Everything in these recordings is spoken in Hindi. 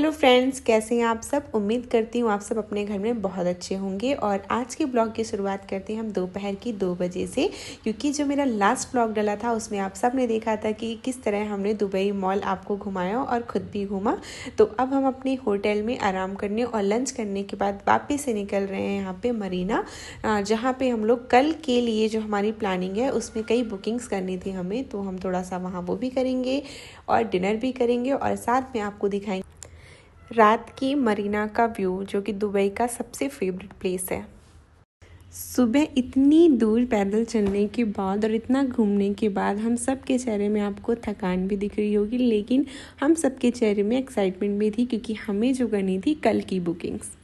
हेलो फ्रेंड्स, कैसे हैं आप सब। उम्मीद करती हूँ आप सब अपने घर में बहुत अच्छे होंगे। और आज के ब्लॉग की शुरुआत करते हैं हम दोपहर की 2 बजे से, क्योंकि जो मेरा लास्ट ब्लॉग डला था उसमें आप सब ने देखा था कि किस तरह हमने दुबई मॉल आपको घुमाया और ख़ुद भी घूमा। तो अब हम अपने होटल में आराम करने और लंच करने के बाद वापस से निकल रहे हैं यहाँ पे मरीना, जहाँ पे हम लोग कल के लिए जो हमारी प्लानिंग है उसमें कई बुकिंग्स करनी थी हमें, तो हम थोड़ा सा वहाँ वो भी करेंगे और डिनर भी करेंगे और साथ में आपको दिखाएंगे रात की मरीना का व्यू, जो कि दुबई का सबसे फेवरेट प्लेस है। सुबह इतनी दूर पैदल चलने के बाद और इतना घूमने के बाद हम सब के चेहरे में आपको थकान भी दिख रही होगी, लेकिन हम सब के चेहरे में एक्साइटमेंट भी थी, क्योंकि हमें जो करनी थी कल की बुकिंग्स।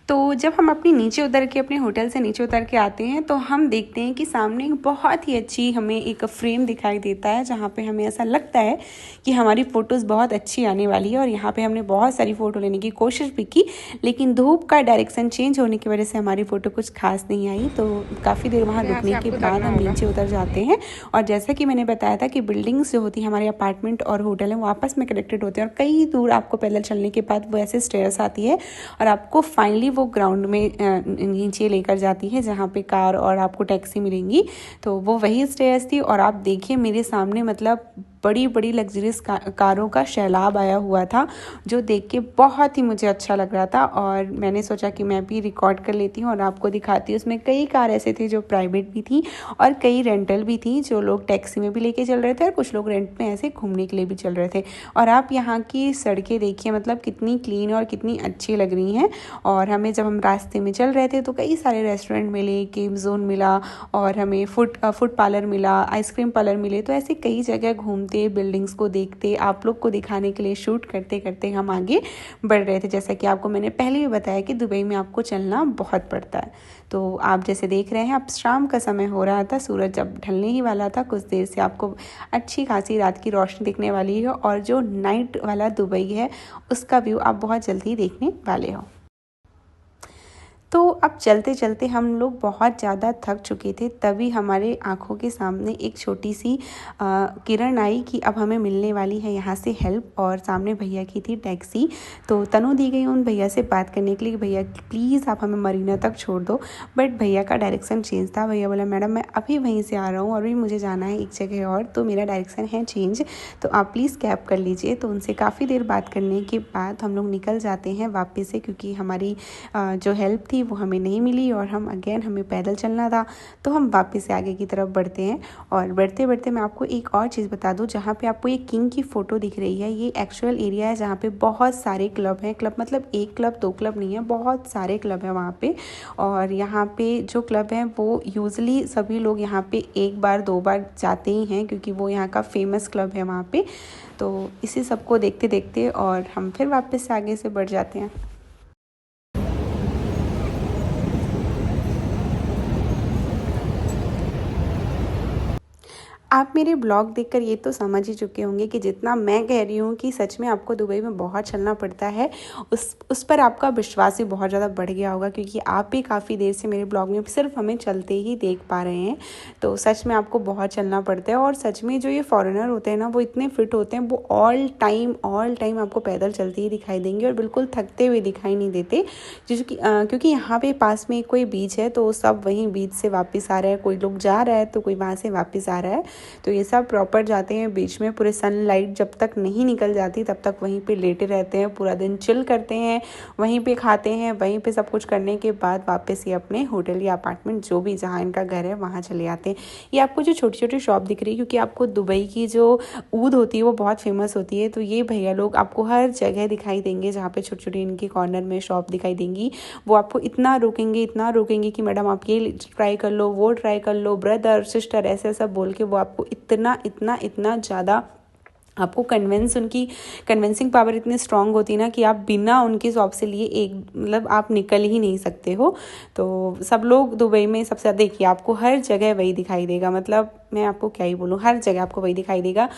तो जब हम अपनी नीचे उतर के अपने होटल से नीचे उतर के आते हैं तो हम देखते हैं कि सामने बहुत ही अच्छी हमें एक फ्रेम दिखाई देता है, जहाँ पे हमें ऐसा लगता है कि हमारी फ़ोटोज़ बहुत अच्छी आने वाली है। और यहाँ पे हमने बहुत सारी फ़ोटो लेने की कोशिश भी की, लेकिन धूप का डायरेक्शन चेंज होने की वजह से हमारी फ़ोटो कुछ खास नहीं आई। तो काफ़ी देर वहाँ रुकने के बाद हम नीचे उतर जाते हैं। और जैसा कि मैंने बताया था कि बिल्डिंग्स जो होती हैं, हमारे अपार्टमेंट और होटल हैं, वो आपस में कनेक्टेड होते हैं और कई दूर आपको पैदल चलने के बाद वो ऐसे स्टेयर्स आती है और आपको फाइनली वो ग्राउंड में नीचे लेकर जाती है, जहाँ पे कार और आपको टैक्सी मिलेंगी। तो वो वही स्टेयर्स थी और आप देखिए मेरे सामने मतलब बड़ी बड़ी लग्जरियस कारों का सैलाब आया हुआ था, जो देख के बहुत ही मुझे अच्छा लग रहा था। और मैंने सोचा कि मैं भी रिकॉर्ड कर लेती हूँ और आपको दिखाती हूँ। उसमें कई कार ऐसे थे जो प्राइवेट भी थी और कई रेंटल भी थी, जो लोग टैक्सी में भी लेके चल रहे थे और कुछ लोग रेंट में ऐसे घूमने के लिए भी चल रहे थे। और आप यहाँ की सड़कें देखिए, मतलब कितनी क्लीन और कितनी अच्छी लग रही हैं। और हमें जब हम रास्ते में चल रहे थे तो कई सारे रेस्टोरेंट मिले, गेम जोन मिला और हमें फूड पार्लर मिला, आइसक्रीम पार्लर मिले। तो ऐसे कई जगह घूमते, बिल्डिंग्स को देखते, आप लोग को दिखाने के लिए शूट करते करते हम आगे बढ़ रहे थे। जैसा कि आपको मैंने पहले भी बताया कि दुबई में आपको चलना बहुत पड़ता है। तो आप जैसे देख रहे हैं, अब शाम का समय हो रहा था, सूरज जब ढलने ही वाला था। कुछ देर से आपको अच्छी खासी रात की रोशनी दिखने वाली है और जो नाइट वाला दुबई है उसका व्यू आप बहुत जल्दी देखने वाले हो। तो अब चलते चलते हम लोग बहुत ज़्यादा थक चुके थे, तभी हमारे आँखों के सामने एक छोटी सी किरण आई कि अब हमें मिलने वाली है यहाँ से हेल्प। और सामने भैया की थी टैक्सी, तो तनु दी गई उन भैया से बात करने के लिए, भैया प्लीज़ आप हमें मरीना तक छोड़ दो। बट भैया का डायरेक्शन चेंज था। भैया बोला मैडम मैं अभी वहीं से आ रहा हूँ और भी मुझे जाना है एक जगह और, तो मेरा डायरेक्शन है चेंज, तो आप प्लीज़ कैब कर लीजिए। तो उनसे काफ़ी देर बात करने के बाद हम लोग निकल जाते हैं वापस से, क्योंकि हमारी जो हेल्प थी वो हमें नहीं मिली और हमें पैदल चलना था। तो हम वापस से आगे की तरफ बढ़ते हैं। और बढ़ते बढ़ते मैं आपको एक और चीज़ बता दूं, जहाँ पे आपको ये किंग की फ़ोटो दिख रही है, ये एक्चुअल एरिया है जहाँ पे बहुत सारे क्लब हैं। क्लब मतलब एक क्लब दो क्लब नहीं है, बहुत सारे क्लब हैं वहाँ पे। और यहाँ पे जो क्लब हैं वो यूजली सभी लोग यहाँ पे एक बार दो बार जाते ही हैं, क्योंकि वो यहाँ का फेमस क्लब है वहाँ पे। तो इसी सबको देखते देखते और हम फिर वापस से आगे से बढ़ जाते हैं। आप मेरे ब्लॉग देखकर ये तो समझ ही चुके होंगे कि जितना मैं कह रही हूँ कि सच में आपको दुबई में बहुत चलना पड़ता है, उस पर आपका विश्वास भी बहुत ज़्यादा बढ़ गया होगा, क्योंकि आप भी काफ़ी देर से मेरे ब्लॉग में सिर्फ हमें चलते ही देख पा रहे हैं। तो सच में आपको बहुत चलना पड़ता है। और सच में जो ये फॉरेनर होते हैं ना, वो इतने फिट होते हैं, वो ऑल टाइम आपको पैदल चलते ही दिखाई देंगे और बिल्कुल थकते हुए दिखाई नहीं देते। क्योंकि यहाँ पे पास में कोई बीच है, तो सब वहीं बीच से वापस आ रहे हैं, कोई लोग जा रहा है तो कोई वहाँ से वापस आ रहा है। तो ये सब प्रॉपर जाते हैं बीच में, पूरे सनलाइट जब तक नहीं निकल जाती तब तक वहीं पे लेटे रहते हैं, पूरा दिन चिल करते हैं, वहीं पे खाते हैं, वहीं पे सब कुछ करने के बाद वापस ये अपने होटल या अपार्टमेंट जो भी जहाँ इनका घर है वहाँ चले आते हैं। ये आपको जो छोटी छोटी शॉप दिख रही है, क्योंकि आपको दुबई की जो ऊद होती है वो बहुत फेमस होती है, तो ये भैया लोग आपको हर जगह दिखाई देंगे, जहाँ पे छोटी छोटी इनकी कॉर्नर में शॉप दिखाई देंगी। वो आपको इतना रोकेंगे कि मैडम आप ये ट्राई कर लो, वो ट्राई कर लो, ब्रदर सिस्टर ऐसे ऐसा बोल के वो आपको इतना ज़्यादा आपको उनकी कन्विंसिंग पावर इतनी स्ट्रांग होती है ना, कि आप बिना उनकी शॉप से लिए एक मतलब आप निकल ही नहीं सकते हो। तो सब लोग दुबई में सबसे ज़्यादा देखिए, आपको हर जगह वही दिखाई देगा, मतलब मैं आपको क्या ही बोलूँ, हर जगह आपको वही दिखाई देगा।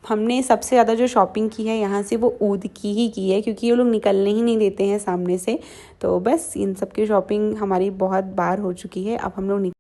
हमने सबसे ज़्यादा जो शॉपिंग की है यहाँ से वो ऊद की ही की है, क्योंकि ये लोग निकलने ही नहीं देते हैं सामने से। तो बस इन सब की शॉपिंग हमारी बहुत बार हो चुकी है। अब हम लोग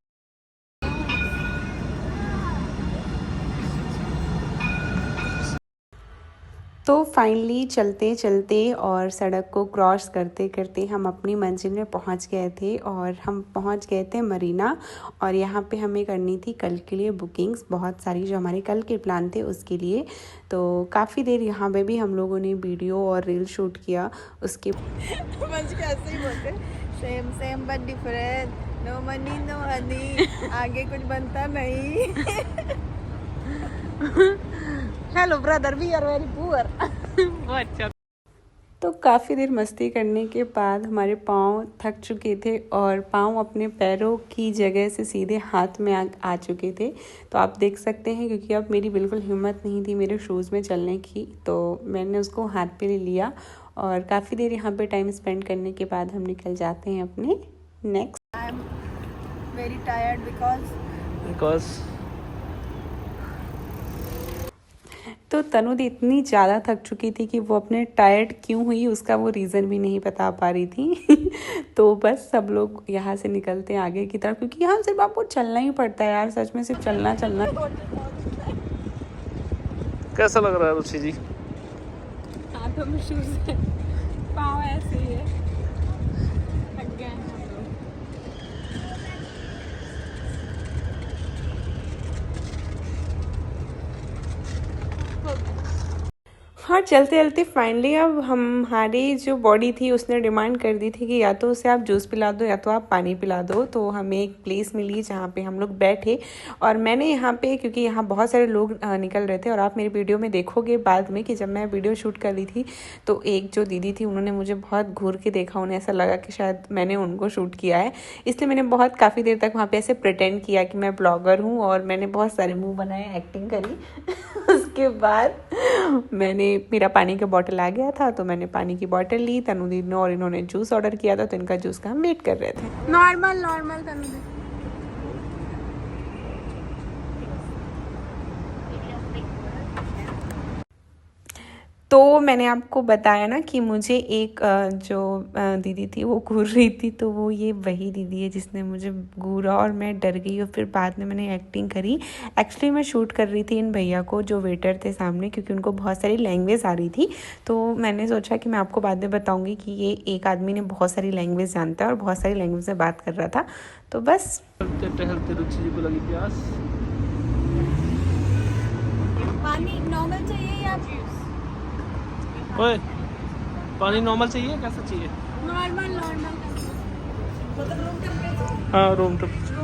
तो फाइनली चलते चलते और सड़क को क्रॉस करते करते हम अपनी मंजिल में पहुंच गए थे और हम पहुंच गए थे मरीना। और यहाँ पे हमें करनी थी कल के लिए बुकिंग्स बहुत सारी, जो हमारे कल के प्लान थे उसके लिए। तो काफ़ी देर यहाँ पे भी हम लोगों ने वीडियो और रील शूट किया उसके मंच के ऐसे ही बोलते, same same but different, no money no honey, आगे कुछ बनता नहीं। Hello brother, we are very poor. अच्छा। तो काफ़ी देर मस्ती करने के बाद हमारे पाँव थक चुके थे और पाँव अपने पैरों की जगह से सीधे हाथ में आ चुके थे। तो आप देख सकते हैं, क्योंकि अब मेरी बिल्कुल हिम्मत नहीं थी मेरे शूज़ में चलने की, तो मैंने उसको हाथ पे ले लिया। और काफ़ी देर यहाँ पे टाइम स्पेंड करने के बाद हम निकल जाते हैं अपने next. I am very tired because तो तनुदी इतनी ज़्यादा थक चुकी थी कि वो अपने टायर्ड क्यों हुई उसका वो रीज़न भी नहीं बता पा रही थी। तो बस सब लोग यहाँ से निकलते हैं आगे की तरफ, क्योंकि यहाँ सिर्फ आपको चलना ही पड़ता है यार, सच में सिर्फ चलना। कैसा लग रहा है रुचि जी? हाथों में शूज है, पाँव ऐसे ही है, थक गए हैं हम लोग। हाँ, चलते चलते फाइनली अब हमारी जो बॉडी थी उसने डिमांड कर दी थी कि या तो उसे आप जूस पिला दो या तो आप पानी पिला दो। तो हमें एक प्लेस मिली जहाँ पे हम लोग बैठे, और मैंने यहाँ पे, क्योंकि यहाँ बहुत सारे लोग निकल रहे थे, और आप मेरी वीडियो में देखोगे बाद में कि जब मैं वीडियो शूट कर रही थी तो एक जो दीदी थी उन्होंने मुझे बहुत घूर के देखा, उन्हें ऐसा लगा कि शायद मैंने उनको शूट किया है, इसलिए मैंने बहुत काफ़ी देर तक वहाँ पर ऐसे प्रिटेंड किया कि मैं ब्लॉगर हूँ और मैंने बहुत सारे मुँह बनाए, एक्टिंग करी। उसके बाद मेरा पानी का बॉटल आ गया था, तो मैंने पानी की बॉटल ली। तनुदी ने और इन्होंने जूस ऑर्डर किया था, तो इनका जूस का हम वेट कर रहे थे। नॉर्मल तनुदी। तो मैंने आपको बताया ना कि मुझे एक जो दीदी थी वो घूर रही थी, तो वो ये वही दीदी है जिसने मुझे घूरा और मैं डर गई, और फिर बाद में मैंने एक्टिंग करी। एक्चुअली मैं शूट कर रही थी इन भैया को जो वेटर थे सामने, क्योंकि उनको बहुत सारी लैंग्वेज आ रही थी। तो मैंने सोचा कि मैं आपको बाद में बताऊँगी कि ये एक आदमी ने बहुत सारी लैंग्वेज जानता है और बहुत सारी लैंग्वेज में बात कर रहा था। तो बस टहलते रुचि जी को लगी प्यास। पानी नॉर्मल चाहिए या ओए, पानी नॉर्मल चाहिए, कैसा चाहिए? नॉर्मल मतलब रूम टेम्परेचर? हाँ, रूम टेम्परेचर।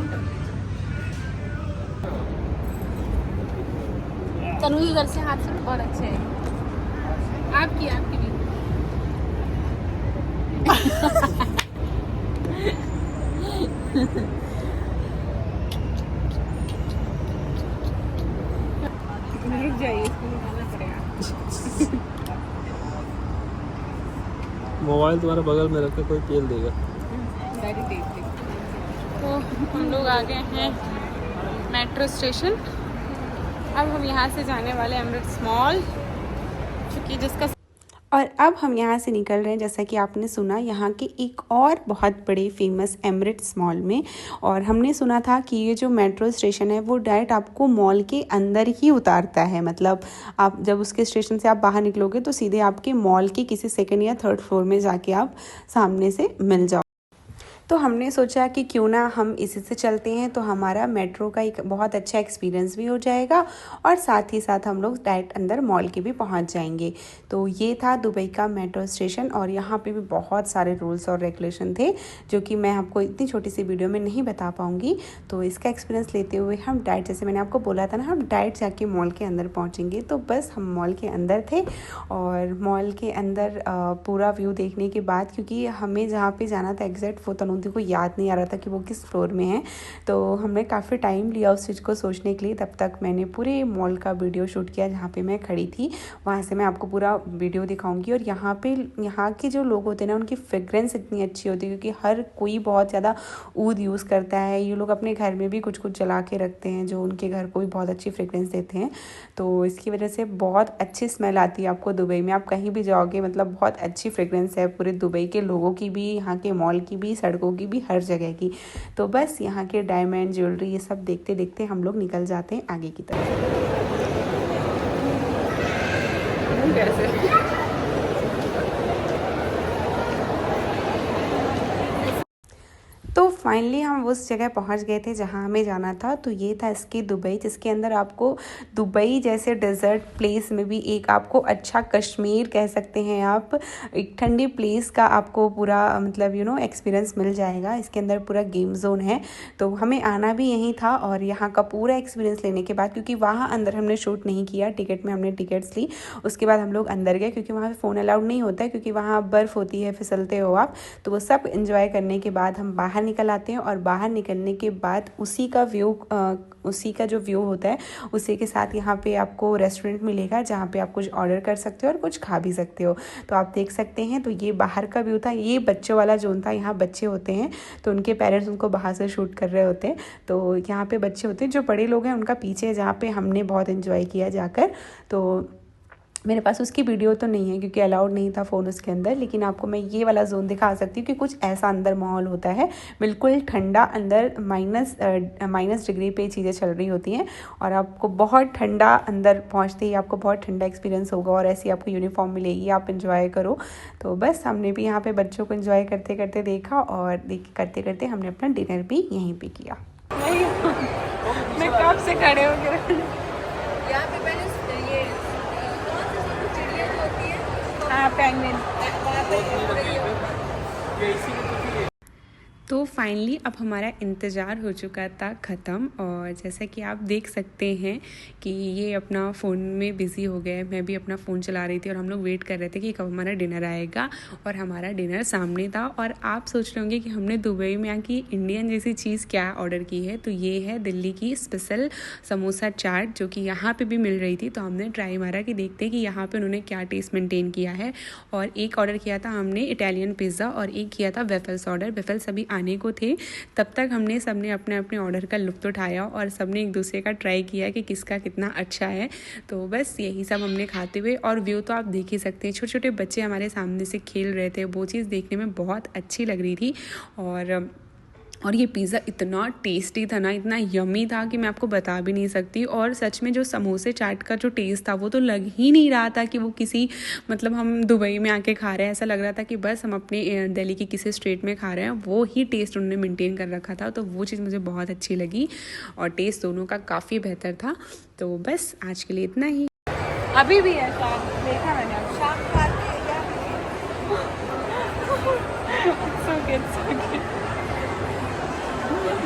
तनु इधर से हाथ से बहुत अच्छे है। आपकी भी जाइए, इसको निकालना पड़ेगा। मोबाइल तुम्हारे बगल में रख के कोई पेल देगा। तो हम लोग आ गए हैं मेट्रो स्टेशन। अब हम यहाँ से जाने वाले एमरेट्स मॉल, क्योंकि जिसका और अब हम यहाँ से निकल रहे हैं, जैसा कि आपने सुना, यहाँ के एक और बहुत बड़े फेमस एमरेट्स मॉल में। और हमने सुना था कि ये जो मेट्रो स्टेशन है वो डायरेक्ट आपको मॉल के अंदर ही उतारता है, मतलब आप जब उसके स्टेशन से आप बाहर निकलोगे तो सीधे आपके मॉल के किसी सेकंड या थर्ड फ्लोर में जाके आप सामने से मिल जाओ। तो हमने सोचा कि क्यों ना हम इसी से चलते हैं, तो हमारा मेट्रो का एक बहुत अच्छा एक्सपीरियंस भी हो जाएगा और साथ ही साथ हम लोग डायरेक्ट अंदर मॉल के भी पहुंच जाएंगे। तो ये था दुबई का मेट्रो स्टेशन, और यहाँ पे भी बहुत सारे रूल्स और रेगुलेशन थे जो कि मैं आपको इतनी छोटी सी वीडियो में नहीं बता पाऊँगी। तो इसका एक्सपीरियंस लेते हुए हम डायरेक्ट, जैसे मैंने आपको बोला था ना, हम डायरेक्ट जाके मॉल के अंदर पहुँचेंगे। तो बस हम मॉल के अंदर थे, और मॉल के अंदर पूरा व्यू देखने के बाद, क्योंकि हमें जहाँ पे जाना था एग्जैक्ट वो तनुदी को याद नहीं आ रहा था कि वो किस फ्लोर में है, तो हमने काफ़ी टाइम लिया उस चीज़ को सोचने के लिए। तब तक मैंने पूरे मॉल का वीडियो शूट किया जहाँ पे मैं खड़ी थी, वहाँ से मैं आपको पूरा वीडियो दिखाऊंगी। और यहाँ के जो लोग होते हैं ना, उनकी फ्रेगरेंस इतनी अच्छी होती है, क्योंकि हर कोई बहुत ज़्यादा ऊद यूज़ करता है। ये लोग अपने घर में भी कुछ कुछ जला के रखते हैं जो उनके घर को भी बहुत अच्छी फ्रेगरेंस देते हैं। तो इसकी वजह से बहुत अच्छी स्मेल आती है आपको दुबई में, आप कहीं भी जाओगे, मतलब बहुत अच्छी फ्रेगरेंस है पूरे दुबई के लोगों की भी, यहाँ के मॉल की भी, सड़कों की भी, हर जगह की। तो बस यहाँ के डायमंड ज्वेलरी ये सब देखते देखते हम लोग निकल जाते हैं आगे की तरफ। कैसे। तो फाइनली हम उस जगह पहुंच गए थे जहां हमें जाना था। तो ये था इसकी दुबई, जिसके अंदर आपको दुबई जैसे डेजर्ट प्लेस में भी एक आपको अच्छा कश्मीर कह सकते हैं आप, एक ठंडी प्लेस का आपको पूरा मतलब एक्सपीरियंस मिल जाएगा। इसके अंदर पूरा गेम जोन है। तो हमें आना भी यहीं था और यहाँ का पूरा एक्सपीरियंस लेने के बाद, क्योंकि वहाँ अंदर हमने शूट नहीं किया, टिकट में हमने टिकट्स ली, उसके बाद हम लोग अंदर गए क्योंकि वहाँ पे फ़ोन अलाउड नहीं होता है, क्योंकि वहाँ बर्फ़ होती है, फिसलते हो आप। तो वो सब इंजॉय करने के बाद हम बाहर निकल आते हैं और बाहर निकलने के बाद उसी का जो व्यू होता है उसी के साथ यहाँ पे आपको रेस्टोरेंट मिलेगा जहाँ पे आप कुछ ऑर्डर कर सकते हो और कुछ खा भी सकते हो। तो आप देख सकते हैं। तो ये बाहर का व्यू था, ये बच्चों वाला जोन था। यहाँ बच्चे होते हैं तो उनके पेरेंट्स उनको बाहर से शूट कर रहे होते हैं। तो यहाँ पे बच्चे होते हैं, जो बड़े लोग हैं उनका पीछे है, जहाँ पे हमने बहुत इन्जॉय किया जाकर। तो मेरे पास उसकी वीडियो तो नहीं है क्योंकि अलाउड नहीं था फ़ोन उसके अंदर, लेकिन आपको मैं ये वाला जोन दिखा सकती हूँ कि कुछ ऐसा अंदर माहौल होता है, बिल्कुल ठंडा। अंदर माइनस डिग्री पे चीज़ें चल रही होती हैं और आपको बहुत ठंडा, अंदर पहुँचते ही आपको बहुत ठंडा एक्सपीरियंस होगा और ऐसी आपको यूनिफॉर्म मिलेगी, आप इंजॉय करो। तो बस हमने भी यहाँ पर बच्चों को इंजॉय करते करते देखा और करते करते हमने अपना डिनर भी यहीं पर किया। मैं कब से खड़े हो गए यहाँ पे पहले ये कौन सी चिड़िया जो होती है, हाँ, पेंगुइन। वहाँ पे तो फाइनली अब हमारा इंतज़ार हो चुका था ख़त्म और जैसा कि आप देख सकते हैं कि ये अपना फ़ोन में बिज़ी हो गए, मैं भी अपना फ़ोन चला रही थी और हम लोग वेट कर रहे थे कि कब हमारा डिनर आएगा। और हमारा डिनर सामने था। और आप सोच रहे होंगे कि हमने दुबई में आके इंडियन जैसी चीज़ क्या ऑर्डर की है। तो ये है दिल्ली की स्पेशल समोसा चाट, जो कि यहाँ पर भी मिल रही थी। तो हमने ट्राई मारा कि देखते हैं कि यहाँ पर उन्होंने क्या टेस्ट मेंटेन किया है। और एक ऑर्डर किया था हमने इटालियन पिज़्ज़ा और एक किया था वेफल्स ऑर्डर। वेफल्स अभी आने को थे, तब तक हमने सबने अपने अपने ऑर्डर का लुत्फ़ उठाया और सबने एक दूसरे का ट्राई किया कि किसका कितना अच्छा है। तो बस यही सब हमने खाते हुए, और व्यू तो आप देख ही सकते हैं, छोटे छोटे बच्चे हमारे सामने से खेल रहे थे, वो चीज़ देखने में बहुत अच्छी लग रही थी। और ये पिज़्ज़ा इतना टेस्टी था ना, इतना यमी था कि मैं आपको बता भी नहीं सकती। और सच में जो समोसे चाट का जो टेस्ट था वो तो लग ही नहीं रहा था कि वो किसी मतलब हम दुबई में आके खा रहे हैं। ऐसा लग रहा था कि बस हम अपने दिल्ली की किसी स्ट्रीट में खा रहे हैं। वो ही टेस्ट उन्होंने मेंटेन कर रखा था। तो वो चीज़ मुझे बहुत अच्छी लगी और टेस्ट दोनों का काफ़ी बेहतर था। तो बस आज के लिए इतना ही। अभी भी है शाम, देखा मैंने शाम को आती है क्या?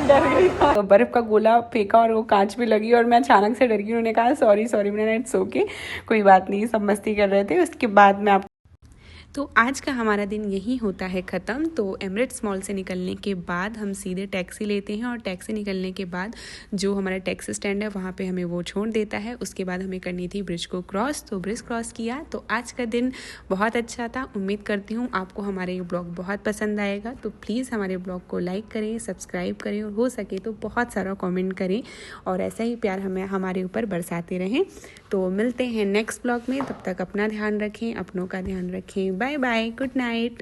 डर गई। तो बर्फ का गोला फेंका और वो कांच पे लगी और मैं अचानक से डर गई। उन्होंने कहा सॉरी सॉरी, मैंने इट्स ओके, कोई बात नहीं, सब मस्ती कर रहे थे। उसके बाद मैं तो आज का हमारा दिन यही होता है ख़त्म। तो एमिरेट्स मॉल से निकलने के बाद हम सीधे टैक्सी लेते हैं और टैक्सी निकलने के बाद जो हमारा टैक्सी स्टैंड है वहाँ पे हमें वो छोड़ देता है। उसके बाद हमें करनी थी ब्रिज को क्रॉस, तो ब्रिज क्रॉस किया। तो आज का दिन बहुत अच्छा था। उम्मीद करती हूँ आपको हमारा ये ब्लॉग बहुत पसंद आएगा। तो प्लीज़ हमारे ब्लॉग को लाइक करें, सब्सक्राइब करें और हो सके तो बहुत सारा कॉमेंट करें और ऐसा ही प्यार हमें हमारे ऊपर बरसाते रहें। तो मिलते हैं नेक्स्ट ब्लॉग में, तब तक अपना ध्यान रखें, अपनों का ध्यान रखें। Bye bye, good night.